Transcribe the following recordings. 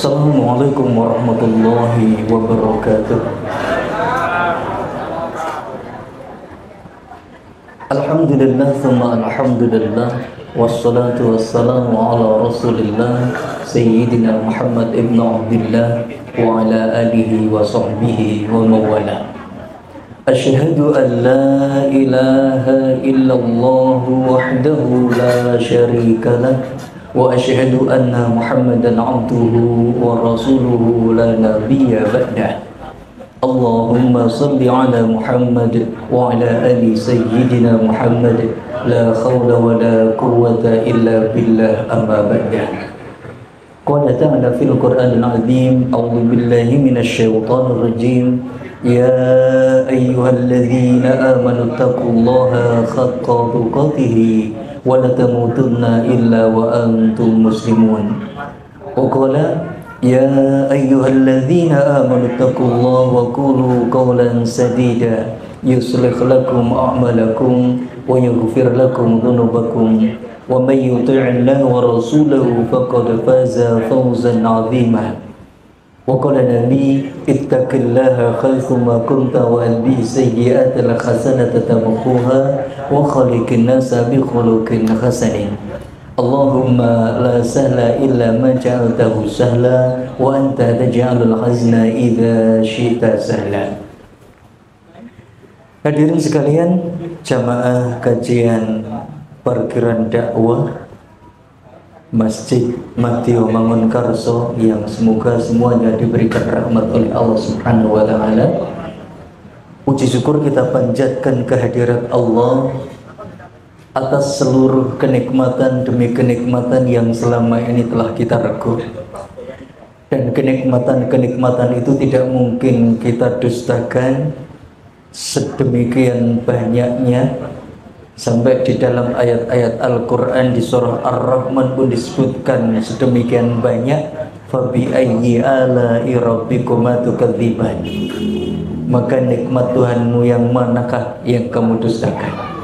Assalamualaikum warahmatullahi wabarakatuh. Alhamdulillah thumma alhamdulillah, wassalatu wassalamu ala rasulillah Sayyidina Muhammad ibn Abdillah wa ala alihi wa sahbihi wa mawala. Asyhadu an la ilaha illallah wahdahu la syarika lah, wa asyhadu anna Muhammadan abduhu wa rasuluhu la nabiyya ba'dah. Allahumma salli ala Muhammad wa ala ali sayyidina Muhammad, la khawla wa la quwwata illa billah, amma ba'da. Qala ta'ala fil Qur'anil azim, a'udzu billahi minasy syaithanir rajim. Ya ayyuhalladzina amanu taqullaha haqqa tuqatih wa la tamutunna illa wa antum muslimun. Wa qala ya ayyuhalladzina amanu taqullaha wa qulu qawlan sadida yuslih lakum a'malakum wa yaghfir lakum dhunubakum wa may yuti'illaha wa rasulahu faqad faza fawzan 'azima. Wa qala nabi ittaqillaha haitsuma kunta wa atbi sayyi'atal hasanata tamquha wa khaliqin nasa bi khuluqin hasanin. Allahumma la sahla illa ma ja'altahu sahla wa anta taj'alul hazna idza syi'ta sahla. Hadirin sekalian, jamaah kajian parkiran dakwah Masjid Matio Mangunkarso yang semoga semuanya diberikan rahmat oleh Allah Subhanahu wa taala. Puji syukur kita panjatkan kehadirat Allah atas seluruh kenikmatan demi kenikmatan yang selama ini telah kita regu. Dan kenikmatan-kenikmatan itu tidak mungkin kita dustakan, sedemikian banyaknya, sampai di dalam ayat-ayat Al-Quran di surah Ar-Rahman pun disebutkan sedemikian banyak. Fabi ayyi ala'i rabbikuma tukadziban, maka nikmat Tuhanmu yang manakah yang kamu dustakan?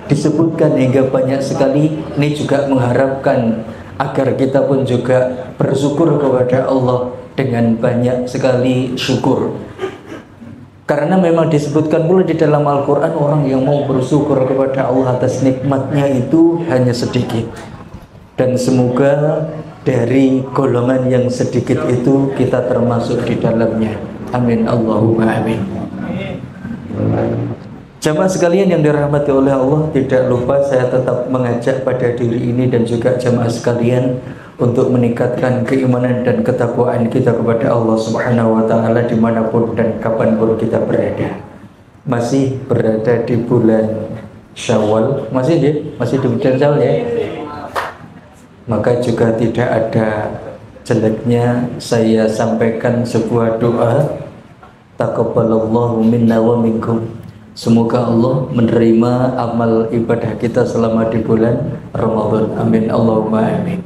Disebutkan hingga banyak sekali. Ini juga mengharapkan agar kita pun juga bersyukur kepada Allah dengan banyak sekali syukur. Karena memang disebutkan pula di dalam Al-Quran, orang yang mau bersyukur kepada Allah atas nikmatnya itu hanya sedikit. Dan semoga dari golongan yang sedikit itu kita termasuk di dalamnya. Amin Allahumma amin. Jamaah sekalian yang dirahmati oleh Allah, tidak lupa saya tetap mengajak pada diri ini dan juga jamaah sekalian untuk meningkatkan keimanan dan ketakwaan kita kepada Allah Subhanahu wa taala dimanapun dan kapanpun kita berada. Masih berada di bulan Syawal, masih di bulan Syawal ya. Maka juga tidak ada jeleknya saya sampaikan sebuah doa, taqabbalallahu minna wa minkum. Semoga Allah menerima amal ibadah kita selama di bulan Ramadan. Amin Allahumma amin.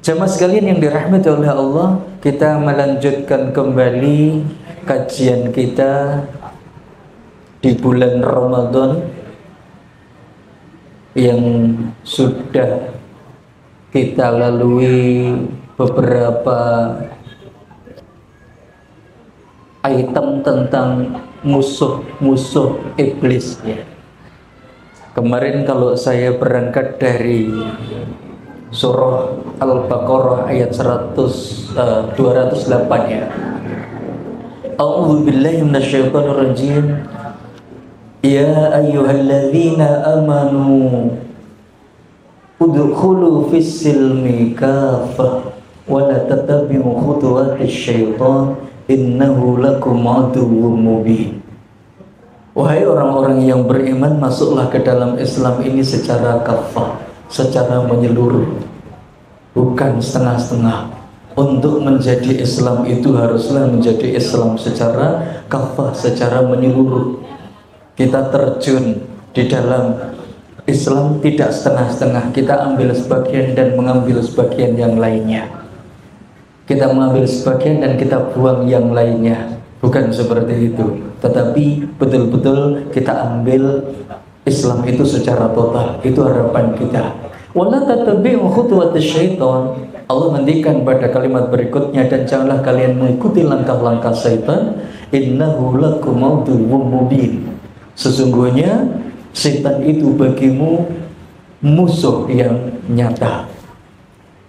Jamaah sekalian yang dirahmati oleh Allah, kita melanjutkan kembali kajian kita di bulan Ramadan yang sudah kita lalui beberapa item tentang musuh-musuh iblis ya. Kemarin kalau saya berangkat dari surah Al-Baqarah ayat 208 ya. A'udzu billahi minasyaitonir rajim. Ya ayyuhalladzina amanu udkhulu fis-silmi kaffah wa la tattabi'u khutuwatis syaitan innahu lakum aduwwum mubin. Wahai orang-orang yang beriman, masuklah ke dalam Islam ini secara kafah, secara menyeluruh, bukan setengah-setengah. Untuk menjadi Islam itu haruslah menjadi Islam secara kafah, secara menyeluruh. Kita terjun di dalam Islam tidak setengah-setengah. Kita ambil sebagian dan mengambil sebagian yang lainnya. Kita mengambil sebagian dan kita buang yang lainnya. Bukan seperti itu, tetapi betul-betul kita ambil Islam itu secara total. Itu harapan kita. Wala tattabi'u khutuwatis syaitan. Allah menghentikan pada kalimat berikutnya, dan janganlah kalian mengikuti langkah-langkah syaitan, innahu lakum aduwwum mubin. Sesungguhnya setan itu bagimu musuh yang nyata.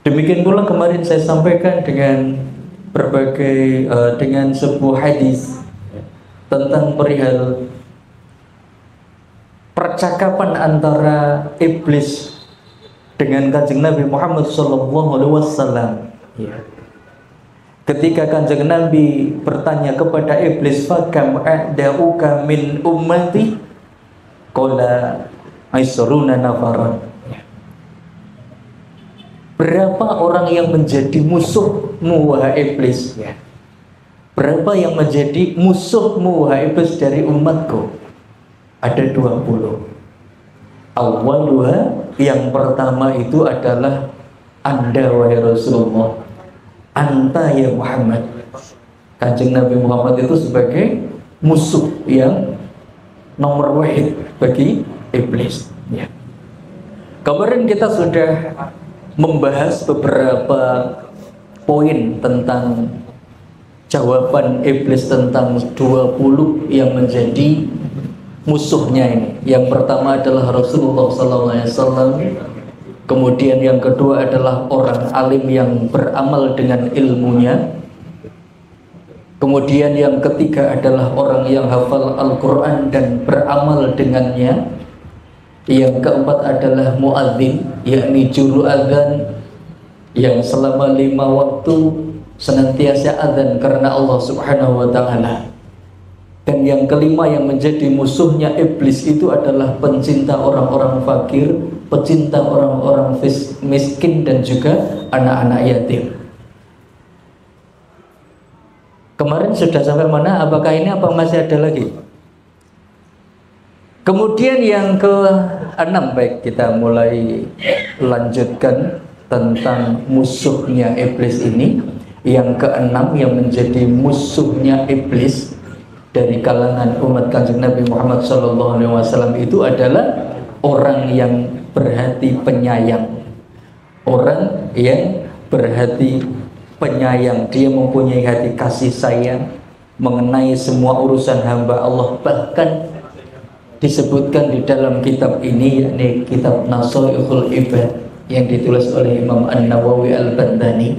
Demikian pula kemarin saya sampaikan dengan berbagai dengan sebuah hadis tentang perihal percakapan antara iblis dengan Kanjeng Nabi Muhammad SAW. Ya. Ketika Kanjeng Nabi bertanya kepada iblis, "Fakam a'da'uka min ummati?" Qala aisruna nafaran. Berapa orang yang menjadi musuhmu wahai iblis? Ya. Berapa yang menjadi musuhmu wahai iblis dari umatku? Ada 20. Awwaluha, yang pertama itu adalah Anda wahai Rasulullah. Anta ya Muhammad. Kanjeng Nabi Muhammad itu sebagai musuh yang nomor wahid bagi iblis. Ya. Kemarin kita sudah membahas beberapa poin tentang jawaban iblis tentang 20 yang menjadi musuhnya ini. Yang pertama adalah Rasulullah SAW. Kemudian yang kedua adalah orang alim yang beramal dengan ilmunya. Kemudian yang ketiga adalah orang yang hafal Al-Quran dan beramal dengannya. Yang keempat adalah muadzin, yakni juru adzan yang selama 5 waktu senantiasa adzan karena Allah Subhanahu wa ta'ala. Dan yang kelima yang menjadi musuhnya iblis itu adalah pencinta orang-orang fakir, pencinta orang-orang miskin, dan juga anak-anak yatim. Kemarin sudah sampai mana? Apakah ini apa masih ada lagi? Kemudian yang ke-6, baik kita mulai lanjutkan tentang musuhnya iblis ini. Yang ke-6 yang menjadi musuhnya iblis dari kalangan umat Kanjeng Nabi Muhammad SAW itu adalah orang yang berhati penyayang. Orang yang berhati penyayang, dia mempunyai hati kasih sayang mengenai semua urusan hamba Allah. Bahkan disebutkan di dalam kitab ini, yakni kitab Nashaihul Ibad yang ditulis oleh Imam An-Nawawi Al-Bandani,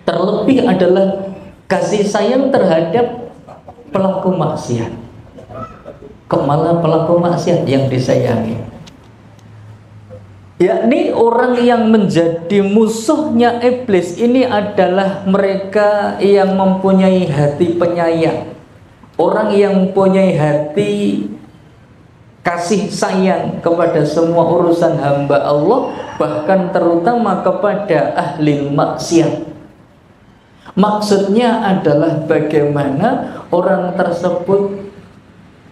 terlebih adalah kasih sayang terhadap pelaku maksiat. Malah pelaku maksiat yang disayangi, yakni orang yang menjadi musuhnya iblis ini adalah mereka yang mempunyai hati penyayang, orang yang mempunyai hati kasih sayang kepada semua urusan hamba Allah, bahkan terutama kepada ahli maksiat. Maksudnya adalah bagaimana orang tersebut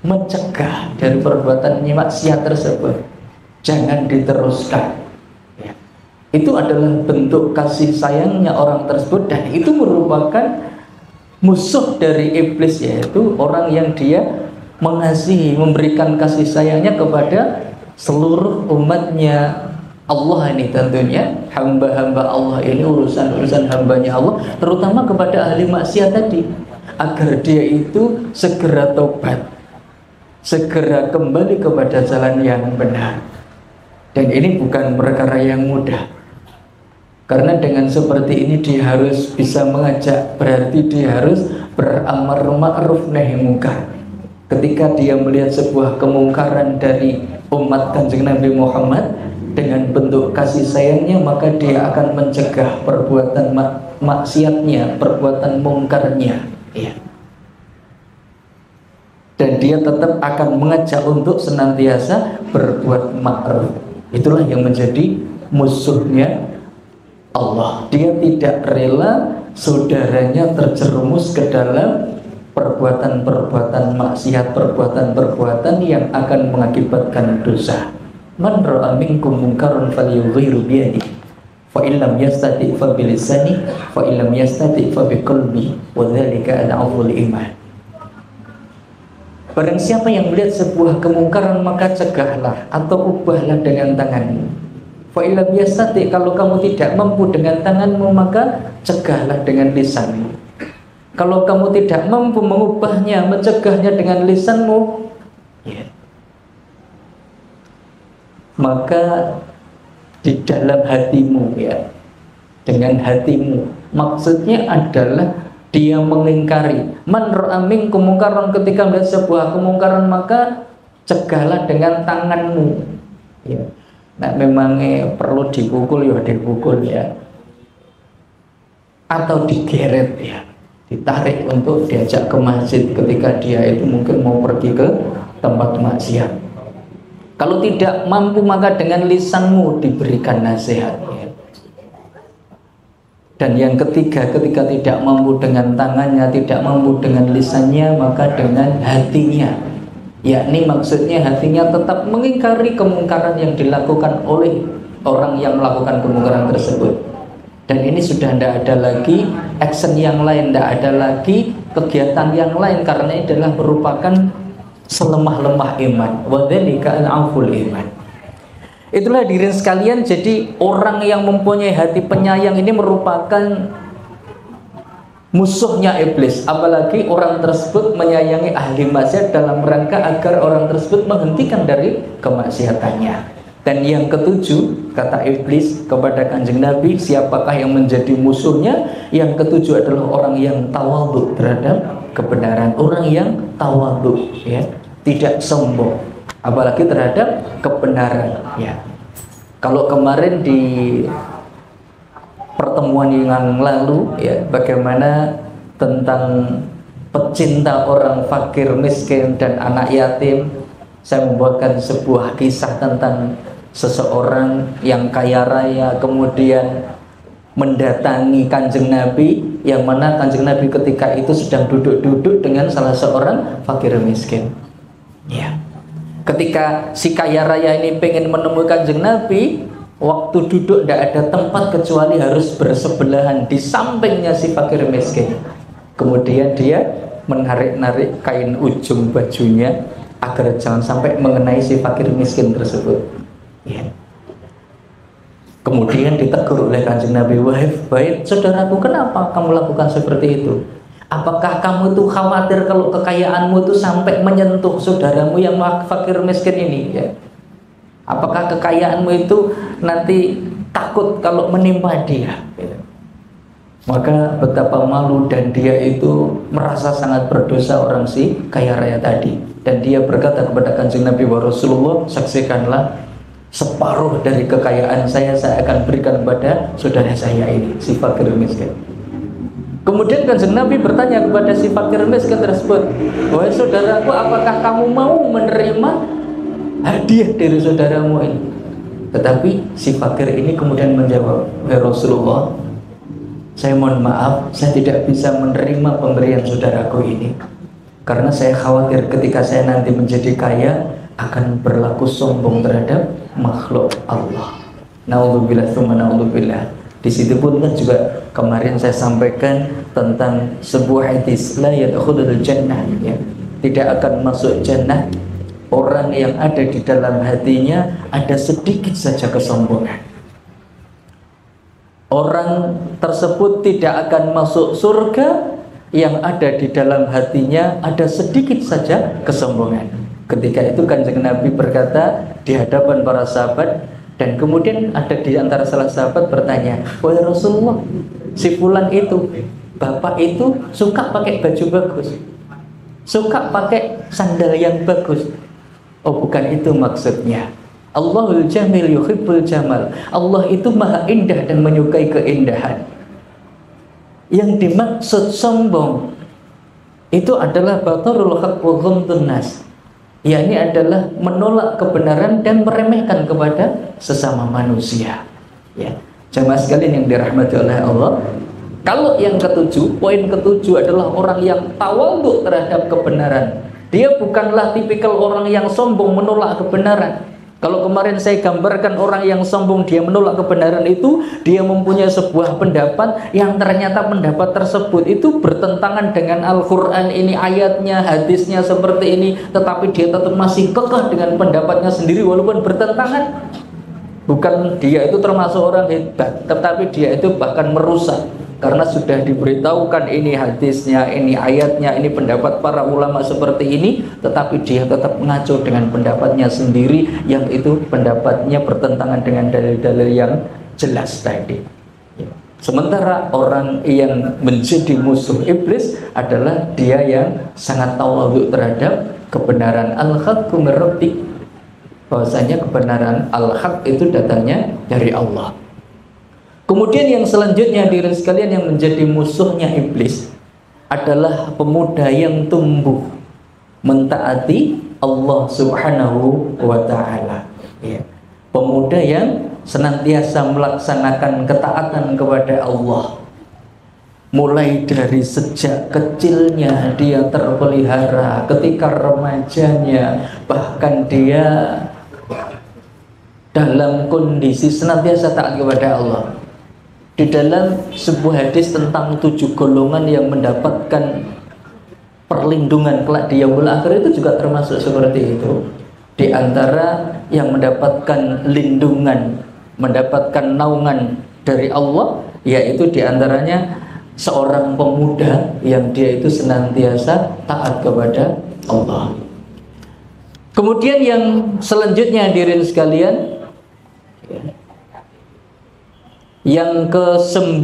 mencegah dari perbuatan maksiat tersebut, jangan diteruskan. Ya. Itu adalah bentuk kasih sayangnya orang tersebut, dan itu merupakan musuh dari iblis, yaitu orang yang dia mengasihi, memberikan kasih sayangnya kepada seluruh umatnya Allah ini, tentunya hamba-hamba Allah ini, urusan-urusan hambanya Allah, terutama kepada ahli maksiat tadi, agar dia itu segera tobat, segera kembali kepada jalan yang benar. Dan ini bukan perkara yang mudah, karena dengan seperti ini dia harus bisa mengajak, berarti dia harus beramar ma'ruf nahi munkar. Ketika dia melihat sebuah kemungkaran dari umat Kanjeng Nabi Muhammad, dengan bentuk kasih sayangnya, maka dia akan mencegah perbuatan maksiatnya, perbuatan mungkarnya, ya. Dan dia tetap akan mengajak untuk senantiasa berbuat ma'ruf. Itulah yang menjadi musuhnya Allah. Dia tidak rela saudaranya terjerumus ke dalam perbuatan-perbuatan maksiat, perbuatan-perbuatan yang akan mengakibatkan dosa. Man ra'a minkum munkaran falyughayyirhu bi yadihi, fa in lam yastati' fa bi lisanihi, fa in lam yastati' fa bi qalbihi, wa dzalika ad'aful iman. Barang siapa yang melihat sebuah kemungkaran, maka cegahlah atau ubahlah dengan tanganmu. Fa illam yastati, kalau kamu tidak mampu dengan tanganmu maka cegahlah dengan lisanmu. Kalau kamu tidak mampu mengubahnya, mencegahnya dengan lisanmu, ya, maka di dalam hatimu, ya, dengan hatimu, maksudnya adalah dia mengingkari. Man ra'a minkum mungkaran, ketika melihat sebuah kemungkaran maka cegahlah dengan tanganmu, ya. Nah, memangnya perlu dipukul ya dipukul, ya, atau digeret, ya, ditarik untuk diajak ke masjid ketika dia itu mungkin mau pergi ke tempat maksiat. Kalau tidak mampu maka dengan lisanmu diberikan nasihat, ya. Dan yang ketiga, ketika tidak mampu dengan tangannya, tidak mampu dengan lisannya, maka dengan hatinya. Yakni maksudnya hatinya tetap mengingkari kemungkaran yang dilakukan oleh orang yang melakukan kemungkaran tersebut. Dan ini sudah tidak ada lagi action yang lain, tidak ada lagi kegiatan yang lain, karena ini adalah merupakan selemah-lemah iman. Wa dzalika al-aful iman. Itulah hadirin sekalian, jadi orang yang mempunyai hati penyayang ini merupakan musuhnya iblis. Apalagi orang tersebut menyayangi ahli maksiat dalam rangka agar orang tersebut menghentikan dari kemaksiatannya. Dan yang ketujuh, kata iblis kepada Kanjeng Nabi, siapakah yang menjadi musuhnya? Yang ketujuh adalah orang yang tawadhu terhadap kebenaran, orang yang tawadhu, ya, tidak sombong, apalagi terhadap kebenaran, ya. Kalau kemarin di pertemuan yang lalu, ya, bagaimana tentang pecinta orang fakir, miskin, dan anak yatim, saya membuatkan sebuah kisah tentang seseorang yang kaya raya kemudian mendatangi Kanjeng Nabi, yang mana Kanjeng Nabi ketika itu sedang duduk-duduk dengan salah seorang fakir miskin, ya. Ketika si kaya raya ini pengen menemui Kanjeng Nabi, waktu duduk tidak ada tempat kecuali harus bersebelahan di sampingnya si fakir miskin. Kemudian dia menarik-narik kain ujung bajunya agar jangan sampai mengenai si fakir miskin tersebut, ya. Kemudian ditegur oleh Kanjeng Nabi, wahai saudaraku, kenapa kamu lakukan seperti itu? Apakah kamu itu khawatir kalau kekayaanmu itu sampai menyentuh saudaramu yang fakir miskin ini, ya? Apakah kekayaanmu itu nanti takut kalau menimpa dia, ya? Maka betapa malu, dan dia itu merasa sangat berdosa orang si kaya raya tadi. Dan dia berkata kepada Kanjeng Nabi, wa Rasulullah, saksikanlah, separuh dari kekayaan saya akan berikan kepada saudara saya ini, si fakir miskin. Kemudian Kanjeng Nabi bertanya kepada si fakir miskin tersebut, wahai saudaraku, apakah kamu mau menerima hadiah dari saudaramu ini? Tetapi si fakir ini kemudian menjawab, wahai Rasulullah, saya mohon maaf, saya tidak bisa menerima pemberian saudaraku ini, karena saya khawatir ketika saya nanti menjadi kaya akan berlaku sombong terhadap makhluk Allah. Naudzubillah tsumma naudzubillah. Di situ pun kan juga kemarin saya sampaikan tentang sebuah hadis, la yadkhulul jannah, ya, tidak akan masuk jannah orang yang ada di dalam hatinya ada sedikit saja kesombongan. Orang tersebut tidak akan masuk surga yang ada di dalam hatinya ada sedikit saja kesombongan. Ketika itu Kanjeng Nabi berkata di hadapan para sahabat, dan kemudian ada di antara salah sahabat bertanya, wahai Rasulullah, si fulan itu, bapak itu suka pakai baju bagus, suka pakai sandal yang bagus. Oh, bukan itu maksudnya. Allahul Jamil yuhibbul jamal. Allah itu maha indah dan menyukai keindahan. Yang dimaksud sombong itu adalah batarul haq wa ghamdun nas. Ya, ini adalah menolak kebenaran dan meremehkan kepada sesama manusia, ya. Jemaah sekalian yang dirahmati oleh Allah, kalau yang ketujuh, poin ketujuh adalah orang yang tawadhu terhadap kebenaran. Dia bukanlah tipikal orang yang sombong menolak kebenaran. Kalau kemarin saya gambarkan orang yang sombong dia menolak kebenaran itu, dia mempunyai sebuah pendapat yang ternyata pendapat tersebut itu bertentangan dengan Al-Quran ini, ayatnya, hadisnya seperti ini, tetapi dia tetap masih kekeh dengan pendapatnya sendiri walaupun bertentangan. Bukan dia itu termasuk orang hebat, tetapi dia itu bahkan merusak. Karena sudah diberitahukan ini hadisnya, ini ayatnya, ini pendapat para ulama seperti ini, tetapi dia tetap mengacu dengan pendapatnya sendiri, yang itu pendapatnya bertentangan dengan dalil-dalil yang jelas tadi. Sementara orang yang menjadi musuh iblis adalah dia yang sangat tawadhu terhadap kebenaran. Al-haqqu min rabbik, bahwasanya kebenaran al-haq itu datangnya dari Allah. Kemudian yang selanjutnya hadirin sekalian, yang menjadi musuhnya iblis adalah pemuda yang tumbuh mentaati Allah Subhanahu wa ta'ala. Ya. Pemuda yang senantiasa melaksanakan ketaatan kepada Allah. Mulai dari sejak kecilnya dia terpelihara, ketika remajanya bahkan dia dalam kondisi senantiasa taat kepada Allah. Di dalam sebuah hadis tentang 7 golongan yang mendapatkan perlindungan kelak di yaumul akhir, itu juga termasuk seperti itu. Di antara yang mendapatkan lindungan, mendapatkan naungan dari Allah, yaitu di antaranya seorang pemuda yang dia itu senantiasa taat kepada Allah. Kemudian yang selanjutnya hadirin sekalian, yang ke-9,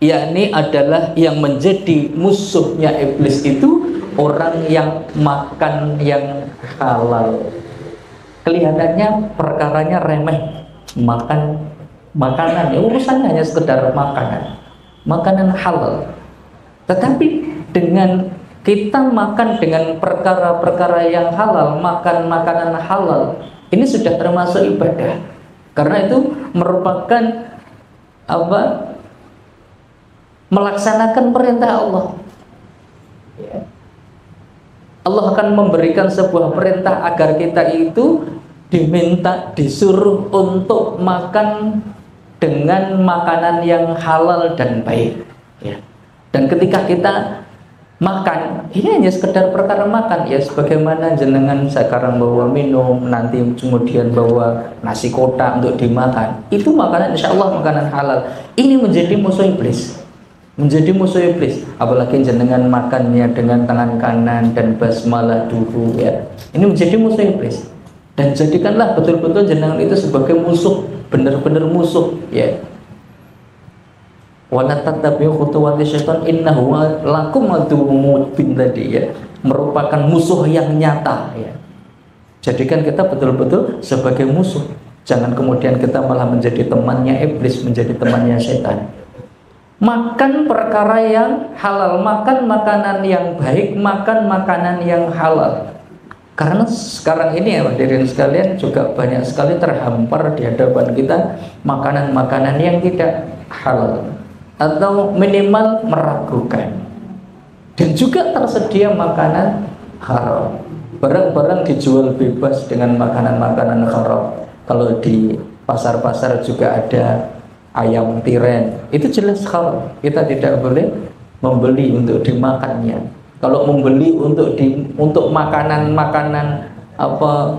yakni adalah yang menjadi musuhnya iblis itu orang yang makan yang halal. Kelihatannya perkaranya remeh, makan makanan, ya urusannya hanya sekedar makanan halal. Tetapi dengan kita makan dengan perkara-perkara yang halal, makan makanan halal, ini sudah termasuk ibadah. Karena itu merupakan melaksanakan perintah Allah. Allah akan memberikan sebuah perintah agar kita itu disuruh untuk makan dengan makanan yang halal dan baik. Dan ketika kita makan, ini hanya sekedar perkara makan, ya sebagaimana jenengan sekarang bawa minum, nanti kemudian bawa nasi kotak untuk dimakan, itu makanan insya Allah makanan halal. Ini menjadi musuh iblis, apalagi jenengan makannya dengan tangan kanan dan basmalah dulu, ya ini menjadi musuh iblis. Dan jadikanlah betul-betul jenengan itu sebagai musuh, benar-benar musuh, ya. Wala tattabi'u khutuwati syaitan innahu lakum aduwwun mubin tadi, ya, merupakan musuh yang nyata, ya. Jadikan kita betul-betul sebagai musuh. Jangan kemudian kita malah menjadi temannya iblis, menjadi temannya setan. Makan perkara yang halal, makan makanan yang baik, makan makanan yang halal. Karena sekarang ini ya hadirin sekalian, juga banyak sekali terhampar di hadapan kita makanan-makanan yang tidak halal, atau minimal meragukan. Dan juga tersedia makanan haram. Barang-barang dijual bebas dengan makanan-makanan haram. Kalau di pasar-pasar juga ada ayam tiren, itu jelas haram. Kita tidak boleh membeli untuk dimakannya. Kalau membeli untuk makanan-makanan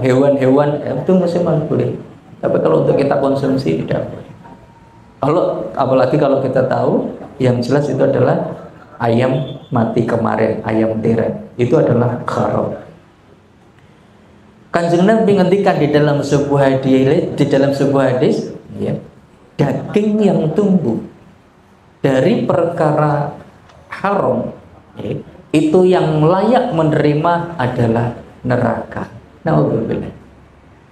hewan-hewan, itu masih boleh. Tapi kalau untuk kita konsumsi tidak boleh. Apalagi kalau kita tahu yang jelas itu adalah ayam mati kemarin, ayam tiren, itu adalah haram. Kanjeng Nabi ngendikan di dalam sebuah hadis, ya, daging yang tumbuh dari perkara haram, ya, itu yang layak menerima adalah neraka. Naudzubillah.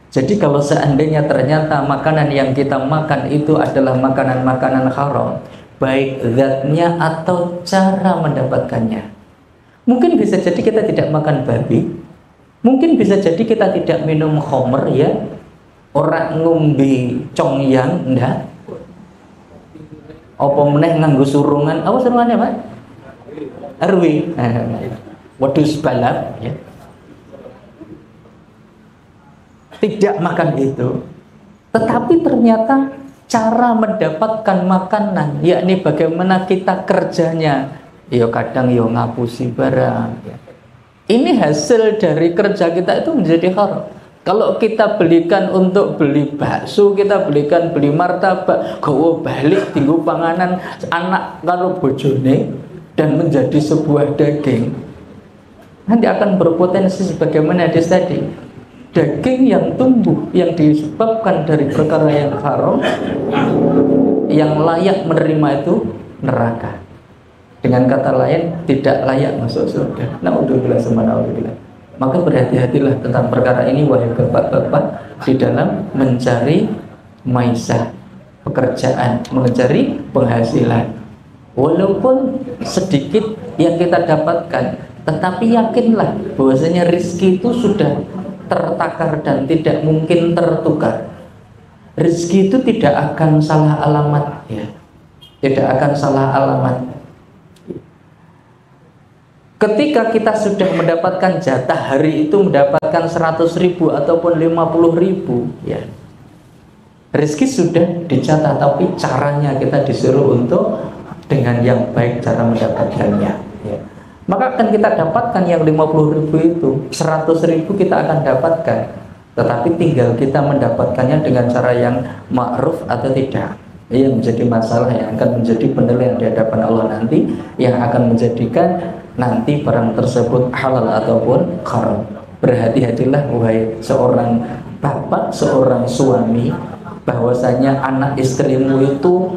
Jadi kalau seandainya ternyata makanan yang kita makan itu adalah makanan-makanan haram, baik zatnya atau cara mendapatkannya. Mungkin bisa jadi kita tidak makan babi, mungkin bisa jadi kita tidak minum khamr, ya, orang ngombe congyang, ndak. Apa meneh nganggo surungan, apa surungannya, Pak? Arwi. Wedhus balap, ya. Tidak makan itu, tetapi ternyata cara mendapatkan makanan, yakni bagaimana kita kerjanya, ya kadang ya ngapusi barang, ya. Ini hasil dari kerja kita itu menjadi haram. Kalau kita belikan untuk beli bakso, kita belikan beli martabak, gowo balik tinggu panganan anak karo bojone dan menjadi sebuah daging, nanti akan berpotensi sebagaimana hadis tadi. Daging yang tumbuh yang disebabkan dari perkara yang haram, yang layak menerima itu neraka. Dengan kata lain, tidak layak masuk surga. Naudzubillah summa naudzubillah. Maka berhati-hatilah tentang perkara ini, wahai bapak-bapak, di dalam mencari maisah, pekerjaan, mencari penghasilan. Walaupun sedikit yang kita dapatkan, tetapi yakinlah bahwasanya rezeki itu sudah tertakar dan tidak mungkin tertukar. Rezeki itu tidak akan salah alamat, ya. Tidak akan salah alamat. Ketika kita sudah mendapatkan jatah hari itu mendapatkan 100.000 ataupun 50.000, ya, rezeki sudah dicatat, tapi caranya kita disuruh untuk dengan yang baik cara mendapatkannya, ya. Maka akan kita dapatkan yang 50.000 itu, 100.000 kita akan dapatkan, tetapi tinggal kita mendapatkannya dengan cara yang ma'ruf atau tidak. Ini yang menjadi masalah, yang akan menjadi penilaian di hadapan Allah nanti, yang akan menjadikan nanti barang tersebut halal ataupun haram. Berhati-hatilah wahai seorang bapak, seorang suami, bahwasanya anak istrimu itu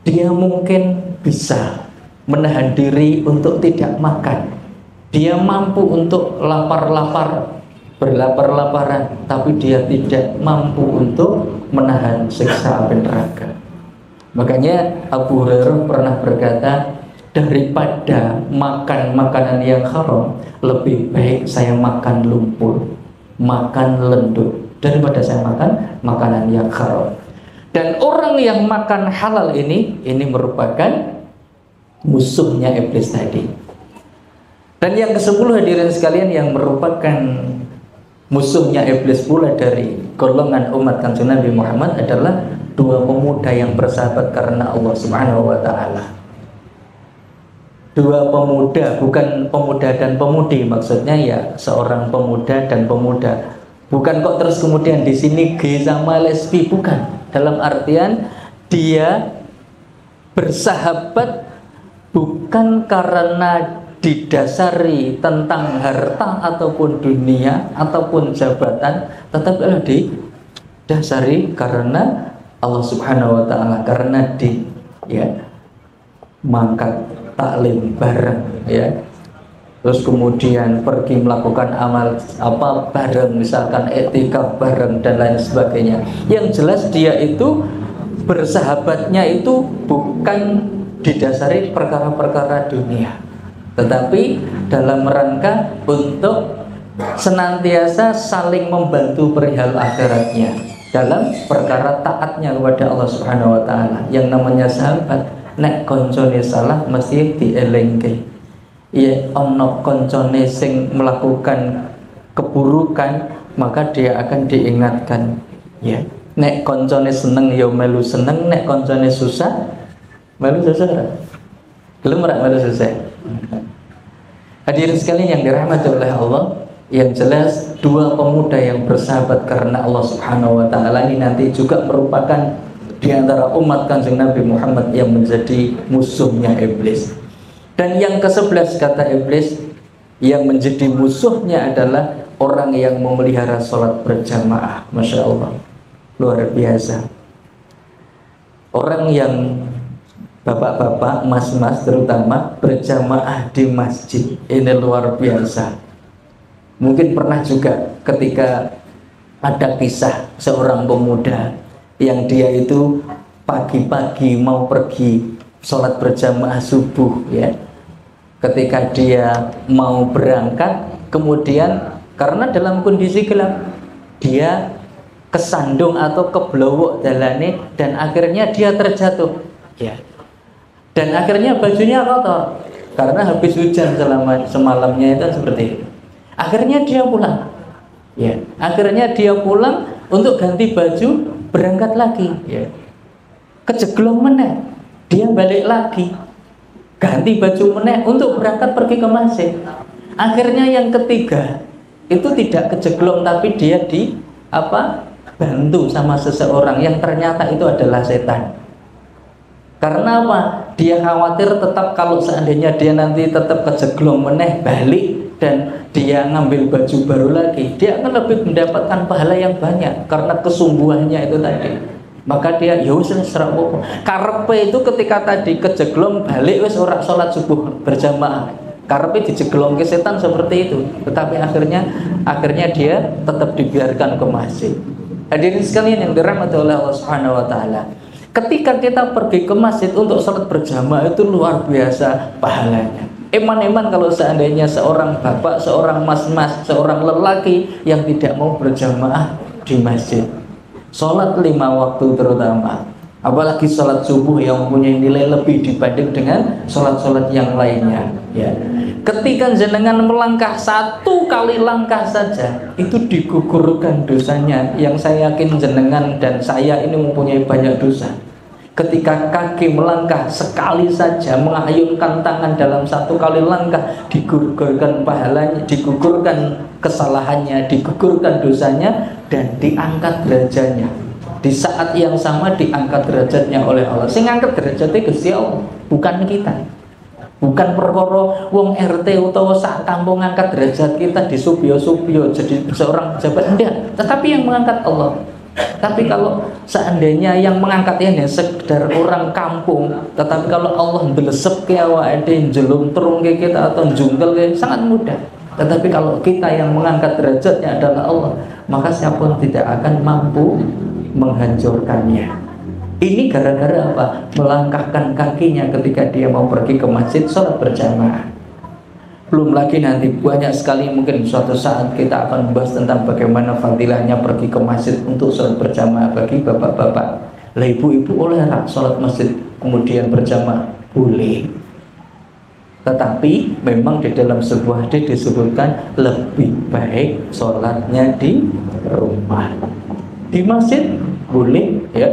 dia mungkin bisa menahan diri untuk tidak makan, dia mampu untuk lapar-lapar, berlapar-laparan, tapi dia tidak mampu untuk menahan siksa api neraka. Makanya Abu Hurairah pernah berkata, daripada makan makanan yang haram, lebih baik saya makan lumpur, makan lendut, daripada saya makan makanan yang haram. Dan orang yang makan halal ini merupakan musuhnya iblis tadi. Dan yang ke-10 hadirin sekalian, yang merupakan musuhnya iblis pula dari golongan umat Kanjeng Nabi Muhammad adalah dua pemuda yang bersahabat karena Allah Subhanahu wa taala. Dua pemuda, bukan pemuda dan pemudi, maksudnya ya seorang pemuda dan pemuda. Bukan kok terus kemudian di sini gay sama lesbi, bukan. Dalam artian dia bersahabat bukan karena didasari tentang harta ataupun dunia ataupun jabatan, tetapi didasari karena Allah Subhanahu wa taala, karena mangkat taklim bareng, ya. Terus kemudian pergi melakukan amal bareng, misalkan etika bareng dan lain sebagainya. Yang jelas dia itu bersahabatnya itu bukan didasari perkara-perkara dunia, tetapi dalam rangka untuk senantiasa saling membantu perihal akhiratnya dalam perkara taatnya kepada Allah Subhanahu wa taala. Yang namanya sahabat, nek koncone salah mesti dielengke. Ya, ono koncone sing melakukan keburukan, maka dia akan diingatkan. Ya, nek koncone seneng ya melu seneng, nek koncone susah melu susah. Belum melu susah. Hadirin sekalian yang dirahmati oleh Allah, yang jelas dua pemuda yang bersahabat karena Allah Subhanahu wa taala ini nanti juga merupakan di antara umat Kanjeng Nabi Muhammad yang menjadi musuhnya iblis. Dan yang ke-11 kata iblis, yang menjadi musuhnya adalah orang yang memelihara sholat berjamaah. Masya Allah, luar biasa. Orang yang bapak-bapak, mas-mas terutama berjamaah di masjid, ini luar biasa. Mungkin pernah juga ketika ada kisah seorang pemuda yang dia itu pagi-pagi mau pergi sholat berjamaah subuh, ya. Ketika dia mau berangkat, kemudian karena dalam kondisi gelap, dia kesandung atau keblowok dalane dan akhirnya dia terjatuh, ya. Dan akhirnya bajunya kotor karena habis hujan selama semalamnya itu seperti itu. Akhirnya dia pulang, ya. Akhirnya dia pulang untuk ganti baju, berangkat lagi, ya. Kejeglong meneh, dia balik lagi, ganti baju meneh untuk berangkat pergi ke masjid. Akhirnya yang ketiga, itu tidak kejeglong, tapi dia bantu sama seseorang yang ternyata itu adalah setan. Karena apa? Dia khawatir tetap kalau seandainya dia nanti tetap kejeglong meneh balik dan dia ngambil baju baru lagi, dia akan lebih mendapatkan pahala yang banyak karena kesungguhannya itu tadi. Maka dia ya wis ora apa-apa. Karepe itu ketika tadi kejeglong balik wis ora salat subuh berjamaah. Karepe dijeglong ke setan seperti itu. Tetapi akhirnya dia tetap dibiarkan ke masjid. Hadirin sekalian yang dirahmati oleh Allah Subhanahu wa taala. Ketika kita pergi ke masjid untuk salat berjamaah itu luar biasa pahalanya. Eman-eman kalau seandainya seorang bapak, seorang mas-mas, seorang lelaki yang tidak mau berjamaah di masjid. Sholat 5 waktu terutama, apalagi sholat subuh yang mempunyai nilai lebih dibanding dengan sholat-sholat yang lainnya ya. Ketika jenengan melangkah 1 kali langkah saja, itu digugurkan dosanya. Yang saya yakin jenengan dan saya ini mempunyai banyak dosa. Ketika kaki melangkah sekali saja, mengayunkan tangan dalam 1 kali langkah, digugurkan pahalanya, digugurkan kesalahannya, digugurkan dosanya, dan diangkat derajatnya. Di saat yang sama diangkat derajatnya oleh Allah. Sing ngangkat derajatnya Gusti Allah, bukan kita. Bukan perkara wong RT utawa sak kampung ngangkat derajat kita di subyo-subyo jadi seorang pejabat, enggak, tetapi yang mengangkat Allah. Tapi kalau seandainya yang mengangkatnya hanya sekedar orang kampung, tetapi kalau Allah ndelesep ke awake dhewe njluntrung ke kita atau njungkel ke, sangat mudah. Tetapi kalau kita yang mengangkat derajatnya adalah Allah, maka siapapun tidak akan mampu menghancurkannya. Ini gara-gara apa? Melangkahkan kakinya ketika dia mau pergi ke masjid sholat berjamaah. Belum lagi nanti banyak sekali mungkin suatu saat kita akan membahas tentang bagaimana fadilahnya pergi ke masjid untuk sholat berjamaah bagi bapak-bapak. Lah ibu-ibu oleh sholat masjid kemudian berjamaah? Boleh. Tetapi memang di dalam sebuah hadis disebutkan lebih baik sholatnya di rumah. Di masjid boleh ya,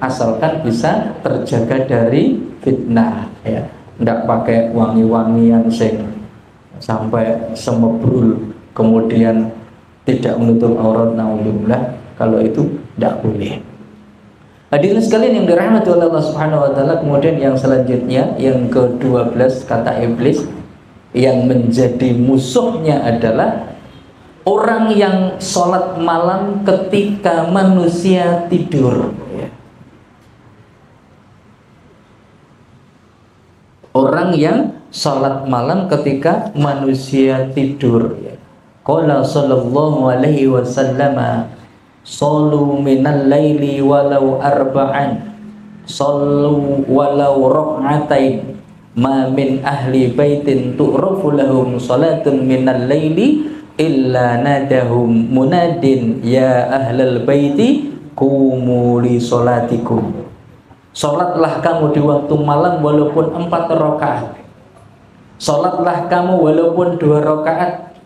asalkan bisa terjaga dari fitnah ya. Tidak pakai wangi-wangian sing sampai semebrul kemudian tidak menutup aurat, naudzubillah. Kalau itu tidak boleh. Hadirin sekalian yang dirahmati oleh Allah Subhanahu wa taala, kemudian yang selanjutnya yang ke-12 kata iblis yang menjadi musuhnya adalah orang yang sholat malam ketika manusia tidur ya. Orang yang sholat malam ketika manusia tidur ya. Qala sallallahu alaihi wasallam, sallu minal laili walau arba'an, sallu walau rak'atain, ma min ahli baitin tu'rafu lahum salatun minal laili illa nadahum munadin ya ahlal baiti qumu li salatikum. Salatlah kamu di waktu malam walaupun 4 rakaat. Salatlah kamu walaupun 2 rakaat.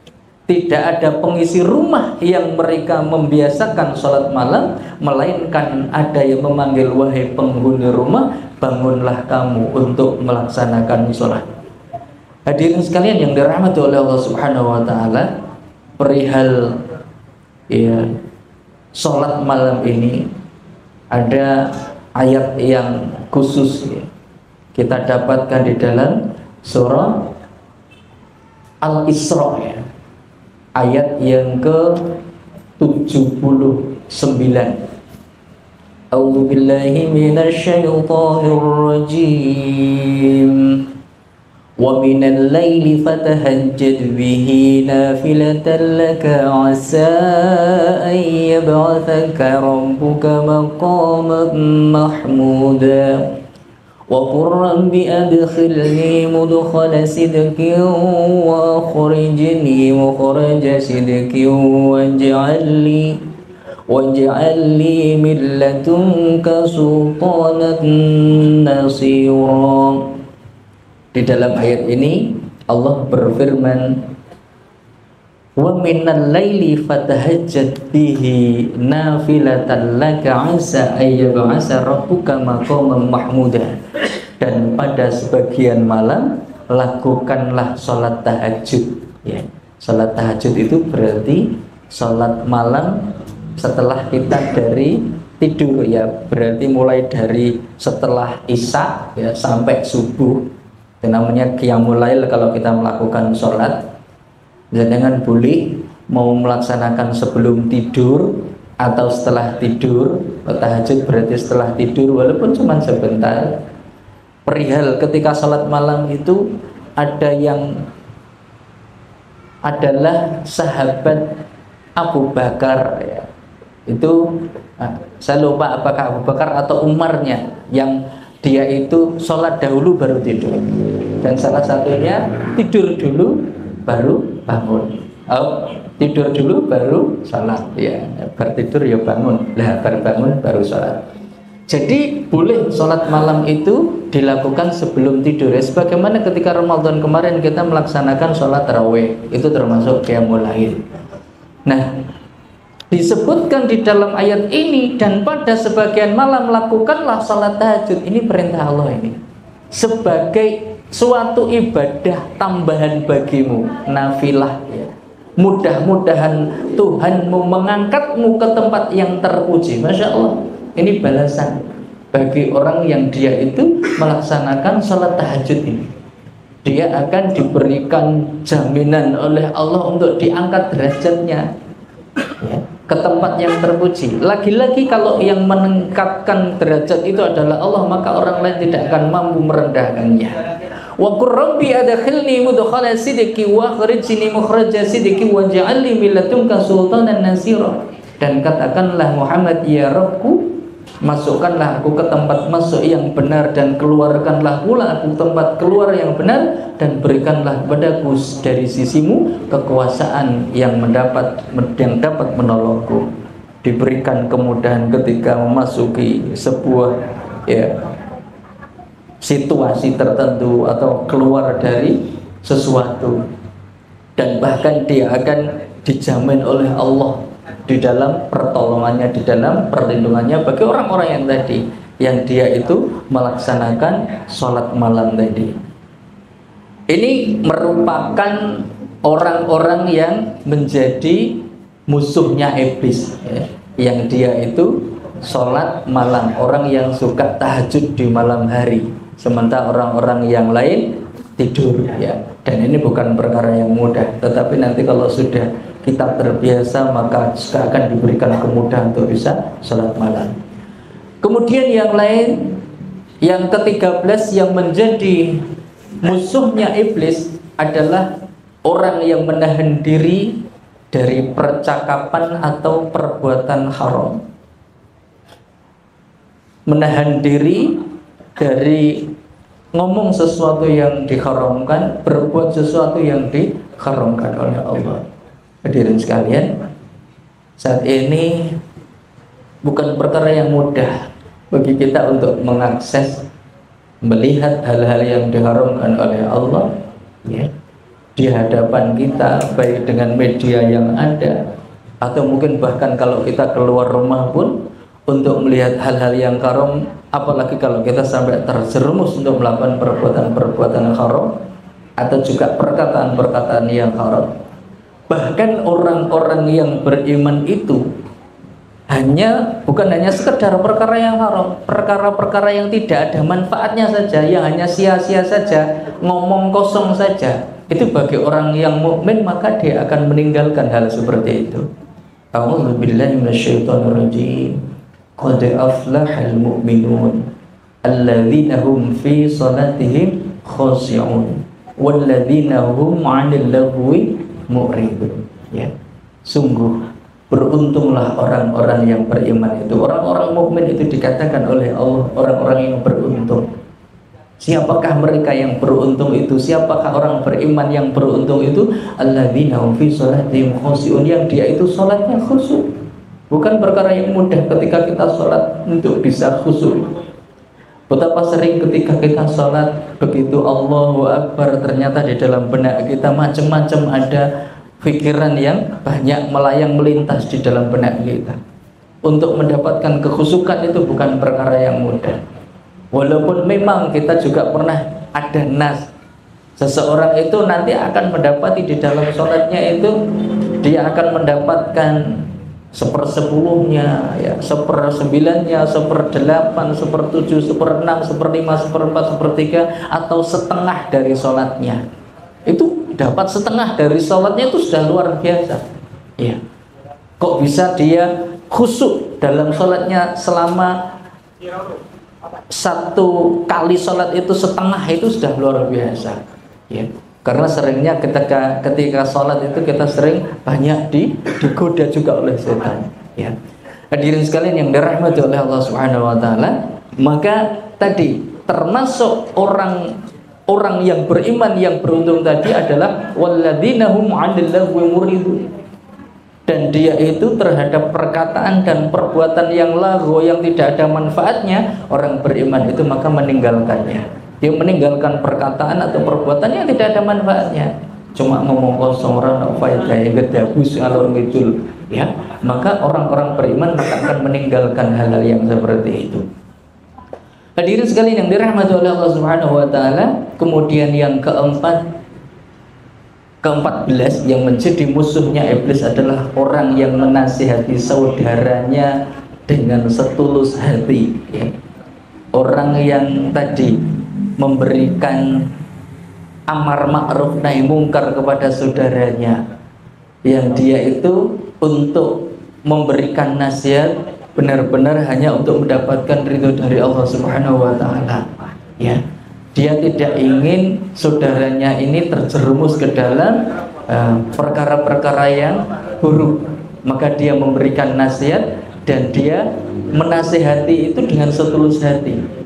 Tidak ada pengisi rumah yang mereka membiasakan sholat malam, melainkan ada yang memanggil, wahai penghuni rumah, bangunlah kamu untuk melaksanakan sholat. Hadirin sekalian yang dirahmati oleh Allah Subhanahu wa taala, perihal ya sholat malam ini ada ayat yang khusus ya, kita dapatkan di dalam surah Al-Isra ya. Ayat yang ke-79. A'udzu billahi minasyaitonir rajim. Wa minal laili fatahajjad bihi nafilatan laka 'asa an yab'athaka rabbuka maqaman mahmuda. Wa qur rabbi adkhilni mudkhala sidqin wa akhrijni mukhraja sidqin waj'al li min ladunka sultanan nasira. Di dalam ayat ini Allah berfirman, wa minal laili fatahajjad bihi nafilatan laka 'asa ayyab'asa rabbuka maqaman mahmuda. Dan pada sebagian malam lakukanlah sholat tahajud ya. Salat tahajud itu berarti salat malam setelah kita dari tidur ya, berarti mulai dari setelah isya ya sampai subuh. Itu namanya qiyamul lail kalau kita melakukan sholat. Jangan boleh mau melaksanakan sebelum tidur atau setelah tidur. Tahajud berarti setelah tidur walaupun cuma sebentar. Perihal ketika sholat malam itu ada yang adalah sahabat Abu Bakar ya. Itu saya lupa apakah Abu Bakar atau Umarnya yang dia itu sholat dahulu baru tidur, dan salah satunya tidur dulu baru bangun. Tidur dulu baru sholat ya, bertidur ya bangun, baru bangun baru sholat. Jadi boleh sholat malam itu dilakukan sebelum tidur ya, sebagaimana ketika Ramadan kemarin kita melaksanakan sholat tarawih, itu termasuk qiyamul lail. Nah, disebutkan di dalam ayat ini, dan pada sebagian malam lakukanlah salat tahajud. Ini perintah Allah ini sebagai suatu ibadah tambahan bagimu, nafilah ya. Mudah-mudahan Tuhanmu mengangkatmu ke tempat yang terpuji. Masya Allah, ini balasan bagi orang yang dia itu melaksanakan salat tahajud ini. Dia akan diberikan jaminan oleh Allah untuk diangkat derajatnya ya, ke tempat yang terpuji. Lagi-lagi kalau yang meningkatkan derajat itu adalah Allah, maka orang lain tidak akan mampu merendahkannya. Wa qur rabbi adkhilni mudkhala sidqi wa akhrijni mukhraja sidqi waj'alni min ladunka sultanan nasira. Dan katakanlah Muhammad, ya Rabbku, masukkanlah aku ke tempat masuk yang benar, dan keluarkanlah pula aku tempat keluar yang benar, dan berikanlah kepadaku dari sisimu kekuasaan yang dapat menolongku. Diberikan kemudahan ketika memasuki sebuah ya, situasi tertentu atau keluar dari sesuatu, dan bahkan dia akan dijamin oleh Allah di dalam pertolongannya, di dalam perlindungannya bagi orang-orang yang tadi, yang dia itu melaksanakan sholat malam tadi. Ini merupakan orang-orang yang menjadi musuhnya iblis ya, yang dia itu sholat malam, orang yang suka tahajud di malam hari, sementara orang-orang yang lain tidur ya. Dan ini bukan perkara yang mudah, tetapi nanti kalau sudah kita terbiasa maka juga akan diberikan kemudahan untuk bisa sholat malam. Kemudian yang lain, yang ke-13 yang menjadi musuhnya iblis adalah orang yang menahan diri dari percakapan atau perbuatan haram. Menahan diri dari ngomong sesuatu yang diharamkan, berbuat sesuatu yang diharamkan oleh Allah. Hadirin sekalian, saat ini bukan perkara yang mudah bagi kita untuk mengakses, melihat hal-hal yang diharamkan oleh Allah ya, di hadapan kita, baik dengan media yang ada atau mungkin bahkan kalau kita keluar rumah pun untuk melihat hal-hal yang haram, apalagi kalau kita sampai terjerumus untuk melakukan perbuatan-perbuatan haram atau juga perkataan-perkataan yang haram. Bahkan orang-orang yang beriman itu bukan hanya sekedar perkara yang haram, perkara-perkara yang tidak ada manfaatnya saja, yang hanya sia-sia saja, ngomong kosong saja, itu bagi orang yang mukmin maka dia akan meninggalkan hal seperti itu. A'udzu billahi minasyaitonir rajim. Qad aflahal mu'minun alladzina hum fi salatihim khashi'un walladzina hum 'anil lagwi mu'ridun ya. Sungguh beruntunglah orang-orang yang beriman itu. Orang-orang mukmin itu dikatakan oleh Allah orang-orang yang beruntung. Siapakah mereka yang beruntung itu? Siapakah orang beriman yang beruntung itu? Alladzina hum fi salatihim khashi'un, yang dia itu salatnya khusyuk. Bukan perkara yang mudah ketika kita sholat untuk bisa khusyuk. Betapa sering ketika kita sholat begitu Allahu Akbar, ternyata di dalam benak kita macam-macam ada pikiran yang banyak melayang melintas di dalam benak kita. Untuk mendapatkan kekhusyukan itu bukan perkara yang mudah. Walaupun memang kita juga pernah ada nas Seseorang itu nanti akan mendapati di dalam sholatnya itu dia akan mendapatkan 1/10-nya, ya, 1/9-nya, 1/8, 1/7, 1/6, 1/5, 1/4, 1/3, atau setengah dari sholatnya. Itu dapat setengah dari sholatnya itu sudah luar biasa. Ya. Kok bisa dia khusyuk dalam sholatnya selama 1 kali sholat itu setengah, itu sudah luar biasa. Ya. Karena seringnya ketika sholat itu kita sering banyak digoda juga oleh setan. Ya. Hadirin sekalian yang dirahmati oleh Allah Subhanahu Wa Taala, maka tadi termasuk orang yang beriman yang beruntung tadi adalah walladzina hum 'anil lagwi muridun. Dan dia itu terhadap perkataan dan perbuatan yang lagu, yang tidak ada manfaatnya, orang beriman itu maka meninggalkannya. Dia meninggalkan perkataan atau perbuatan yang tidak ada manfaatnya, cuma ngomong kosong, ora ono faedahe, gedabus ngalor ngidul, ya. Maka orang-orang beriman maka akan meninggalkan hal-hal yang seperti itu. Hadirin sekalian yang dirahmati oleh Allah Subhanahu Wa Taala, kemudian yang ke-14 yang menjadi musuhnya iblis adalah orang yang menasihati saudaranya dengan setulus hati, ya. Orang yang tadi memberikan amar ma'ruf nahi mungkar kepada saudaranya, yang dia itu untuk memberikan nasihat benar-benar hanya untuk mendapatkan ridho dari Allah Subhanahu Wa Taala, ya. Dia tidak ingin saudaranya ini terjerumus ke dalam perkara-perkara yang buruk, maka dia memberikan nasihat dan dia menasihati itu dengan setulus hati.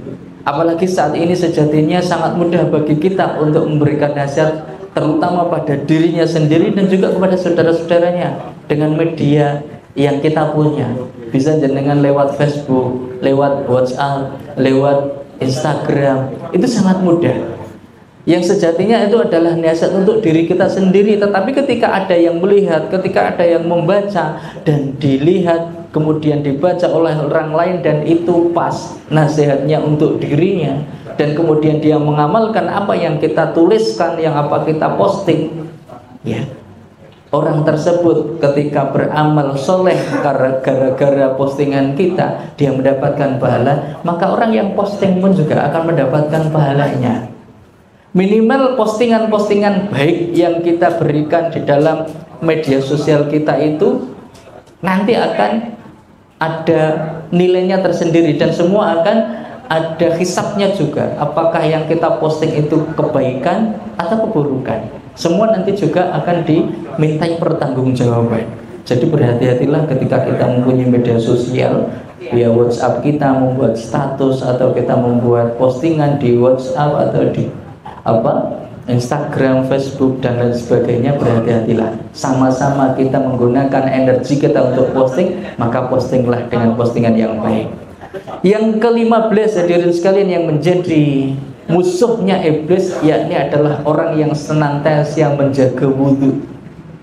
Apalagi saat ini sejatinya sangat mudah bagi kita untuk memberikan nasihat, terutama pada dirinya sendiri dan juga kepada saudara-saudaranya dengan media yang kita punya. Bisa dengan lewat Facebook, lewat WhatsApp, lewat Instagram, itu sangat mudah. Yang sejatinya itu adalah nasihat untuk diri kita sendiri, tetapi ketika ada yang melihat, ketika ada yang membaca dan dilihat, kemudian dibaca oleh orang lain dan itu pas nasihatnya untuk dirinya, dan kemudian dia mengamalkan apa yang kita tuliskan, yang apa kita posting, ya, orang tersebut ketika beramal soleh gara-gara postingan kita, dia mendapatkan pahala, maka orang yang posting pun juga akan mendapatkan pahalanya. Minimal postingan-postingan baik yang kita berikan di dalam media sosial kita itu nanti akan ada nilainya tersendiri, dan semua akan ada hisabnya juga. Apakah yang kita posting itu kebaikan atau keburukan, semua nanti juga akan dimintai pertanggungjawaban. Jadi berhati-hatilah ketika kita mempunyai media sosial, via WhatsApp kita membuat status atau kita membuat postingan di WhatsApp atau di Instagram, Facebook dan lain sebagainya. Berhati-hatilah, sama-sama kita menggunakan energi kita untuk posting, maka postinglah dengan postingan yang baik. Yang ke-15 hadirin sekalian yang menjadi musuhnya iblis, yakni adalah orang yang senantiasa menjaga wudhu.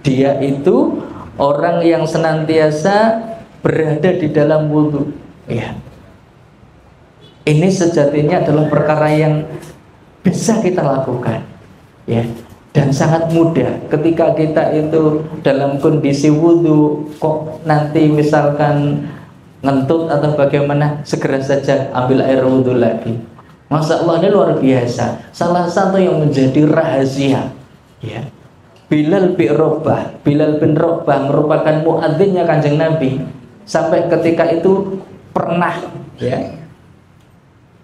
Dia itu orang yang senantiasa berada di dalam wudhu, ya. Ini sejatinya adalah perkara yang bisa kita lakukan, ya, dan sangat mudah. Ketika kita itu dalam kondisi wudhu, kok nanti misalkan ngentut atau bagaimana, segera saja ambil air wudhu lagi. Masya Allah, ini luar biasa. Salah satu yang menjadi rahasia, ya, Bilal bin Rabah merupakan muadzinnya Kanjeng Nabi. Sampai ketika itu pernah, ya,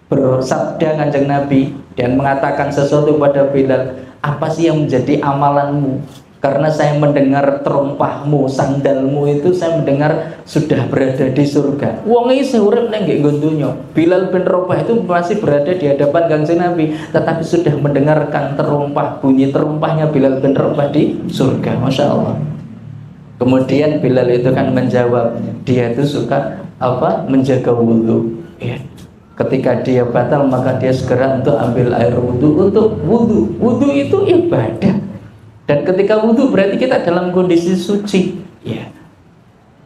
bersabda Kanjeng Nabi dan mengatakan sesuatu pada Bilal, apa sih yang menjadi amalanmu? Karena saya mendengar terompahmu, sandalmu itu saya mendengar sudah berada di surga. Wong iki urip nang nggih gondonyo. Bilal bin Rabah itu masih berada di hadapan Kanjeng Nabi, tetapi sudah mendengarkan terompah, bunyi terompahnya Bilal bin Rabah di surga. Masya Allah. Kemudian Bilal itu kan menjawab, dia itu suka menjaga wudhu, ya. Ketika dia batal maka dia segera untuk ambil air wudhu untuk wudhu. Wudhu itu ibadah, dan ketika wudhu berarti kita dalam kondisi suci, ya.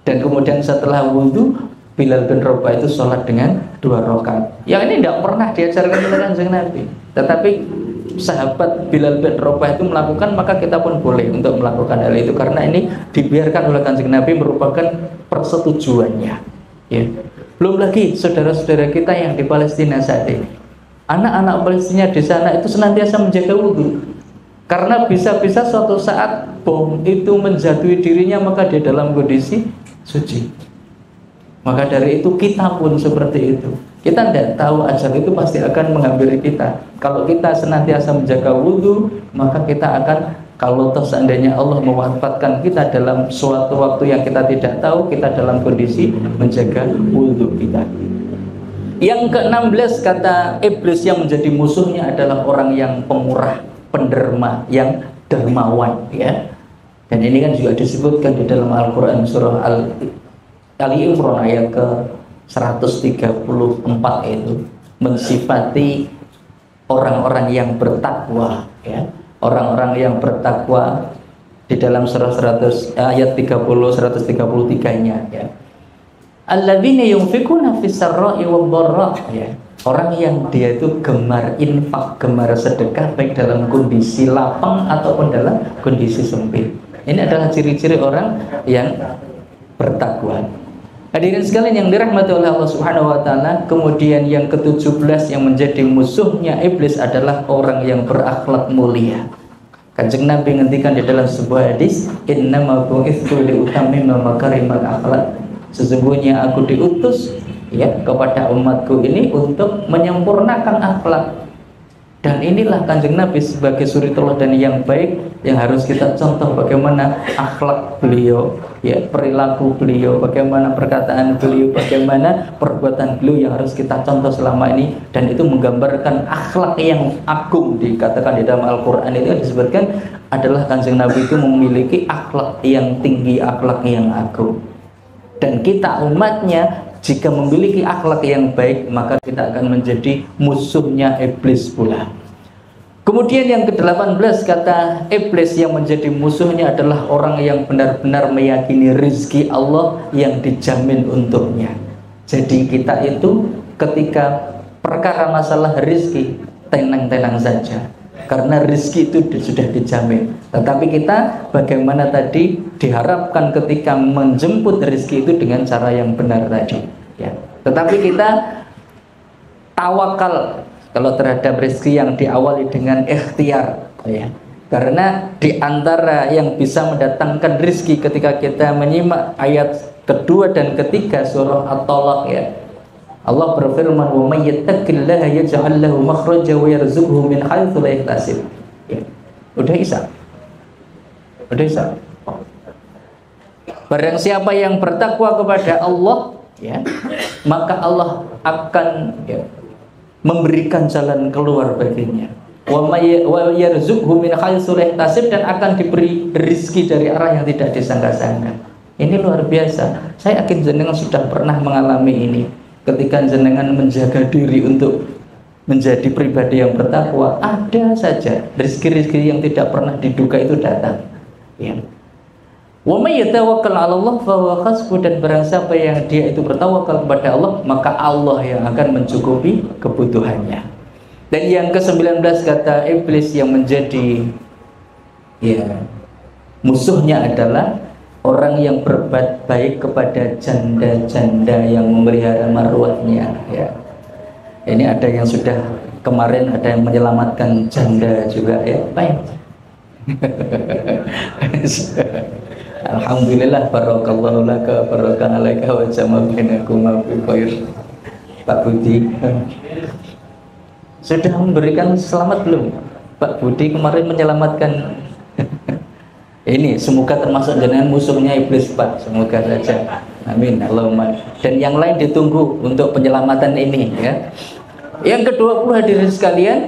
Dan kemudian setelah wudhu, Bilal bin Rabah itu sholat dengan 2 rakaat. Yang ini tidak pernah diajarkan oleh Kanjeng Nabi, tetapi sahabat Bilal bin Rabah itu melakukan, maka kita pun boleh untuk melakukan hal itu, karena ini dibiarkan oleh Kanjeng Nabi, merupakan persetujuannya ya. Belum lagi saudara-saudara kita yang di Palestina saat ini, anak-anak Palestina di sana itu senantiasa menjaga wudhu, karena bisa-bisa suatu saat bom itu menjatuhi dirinya, maka dia dalam kondisi suci. Maka dari itu kita pun seperti itu. Kita tidak tahu ajal itu pasti akan menghampiri kita. Kalau kita senantiasa menjaga wudhu, maka kita akan, kalau toh seandainya Allah mewafatkan kita dalam suatu waktu yang kita tidak tahu, kita dalam kondisi menjaga wudhu kita. Yang ke-16 kata iblis yang menjadi musuhnya adalah orang yang pemurah, penderma, yang dermawan ya. Dan ini kan juga disebutkan di dalam Al-Quran surah Ali Imran ayat ke 134 itu mensifati orang-orang yang bertakwa ya. Orang-orang yang bertakwa di dalam surah 100 ayat 133-nya ya. Alladzina yunfikuna fis sarra'i wad dharra ya. Orang yang dia itu gemar infak, gemar sedekah, baik dalam kondisi lapang ataupun dalam kondisi sempit. Ini adalah ciri-ciri orang yang bertakwa. Hadirin sekalian yang dirahmati oleh Allah Subhanahu wa taala, kemudian yang ke-17 yang menjadi musuhnya iblis adalah orang yang berakhlak mulia. Kanjeng Nabi ngendikan di dalam sebuah hadis, "Innama bu'itsu liutammima makarimal akhlak." Sesungguhnya aku diutus ya kepada umatku ini untuk menyempurnakan akhlak. Dan inilah Kanjeng Nabi sebagai suri teladan yang baik yang harus kita contoh, bagaimana akhlak beliau, ya, perilaku beliau, bagaimana perkataan beliau, bagaimana perbuatan beliau yang harus kita contoh selama ini. Dan itu menggambarkan akhlak yang agung. Dikatakan di dalam Al-Quran itu disebutkan adalah Kanjeng Nabi itu memiliki akhlak yang tinggi, akhlak yang agung. Dan kita umatnya jika memiliki akhlak yang baik, maka kita akan menjadi musuhnya iblis pula. Kemudian yang ke-18 kata iblis yang menjadi musuhnya adalah orang yang benar-benar meyakini rizki Allah yang dijamin untuknya. Jadi kita itu ketika perkara masalah rizki tenang-tenang saja, karena rizki itu sudah dijamin. Tetapi kita bagaimana tadi diharapkan ketika menjemput rizki itu dengan cara yang benar tadi ya. Tetapi kita tawakal kalau terhadap rezeki yang diawali dengan ikhtiar ya. Karena di antara yang bisa mendatangkan rezeki ketika kita menyimak ayat kedua dan ketiga surah At-Talaq ya. Allah berfirman, "Wa may yattaqillaha yaj'al lahu makhraja wa yarzuqhu min haitsu la yahtasib." Ya. Udah Isa. Barang siapa yang bertakwa kepada Allah ya, maka Allah akan ya, memberikan jalan keluar baginya. Wa yarzuqhu min haitsu la yahtasib, dan akan diberi rezeki dari arah yang tidak disangka-sangka. Ini luar biasa. Saya yakin jenengan sudah pernah mengalami ini. Ketika jenengan menjaga diri untuk menjadi pribadi yang bertakwa, ada saja rezeki-rezeki yang tidak pernah diduga itu datang. Ya. Wa may yatawakkal 'ala Allah fa huwa hasbuh, dan barang siapa yang dia itu bertawakal kepada Allah, maka Allah yang akan mencukupi kebutuhannya. Dan yang ke-19 kata iblis yang menjadi ya musuhnya adalah orang yang berbuat baik kepada janda-janda yang memelihara marwahnya ya. Ini ada yang sudah kemarin ada yang menyelamatkan janda juga ya. Baik. Alhamdulillah, barakallahu laka barakah alaika wa jama'a bainakum fi khair. Pak Budi sudah memberikan selamat belum? Pak Budi kemarin menyelamatkan ini, semoga termasuk dengan musuhnya iblis Pak, semoga saja. Amin, Allahumma. Dan yang lain ditunggu untuk penyelamatan ini ya. Yang ke-20 hadirin sekalian,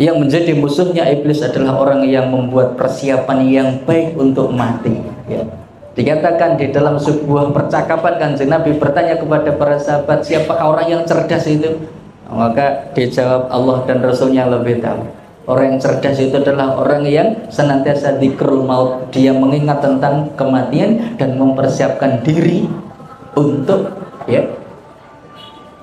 yang menjadi musuhnya iblis adalah orang yang membuat persiapan yang baik untuk mati ya. Dikatakan di dalam sebuah percakapan Kanjeng Nabi bertanya kepada para sahabat, siapakah orang yang cerdas itu? Maka dijawab, Allah dan Rasulnya lebih tahu. Orang yang cerdas itu adalah orang yang senantiasa dzikrul maut, dia mengingat tentang kematian dan mempersiapkan diri untuk ya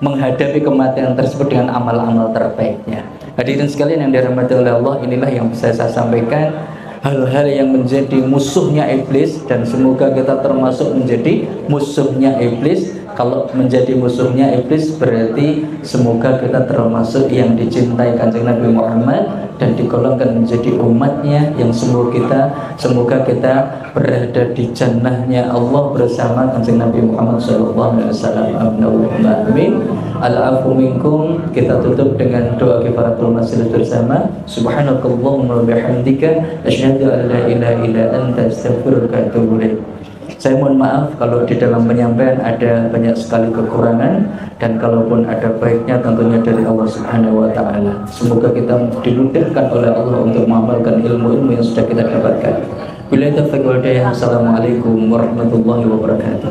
menghadapi kematian tersebut dengan amal-amal terbaiknya. Hadirin sekalian yang dirahmati oleh Allah, inilah yang bisa saya sampaikan, hal-hal yang menjadi musuhnya iblis, dan semoga kita termasuk menjadi musuhnya iblis. Kalau menjadi musuhnya iblis berarti semoga kita termasuk yang dicintai Kanjeng Nabi Muhammad dan digolongkan menjadi umatnya, yang semoga kita berada di jannahnya Allah bersama Kanjeng Nabi Muhammad SAW. Amin. Al-afu minkum. Kita tutup dengan doa kifaratul majelis bersama. Subhanakallahumma wa bihamdika asyhadu an la ilaha illa anta astaghfiruka wa atubu ilaik. Saya mohon maaf kalau di dalam penyampaian ada banyak sekali kekurangan, dan kalaupun ada baiknya tentunya dari Allah Subhanahu wa taala. Semoga kita dimudahkan oleh Allah untuk mengamalkan ilmu-ilmu yang sudah kita dapatkan. Billahi taufiq wal hidayah. Assalamualaikum warahmatullahi wabarakatuh.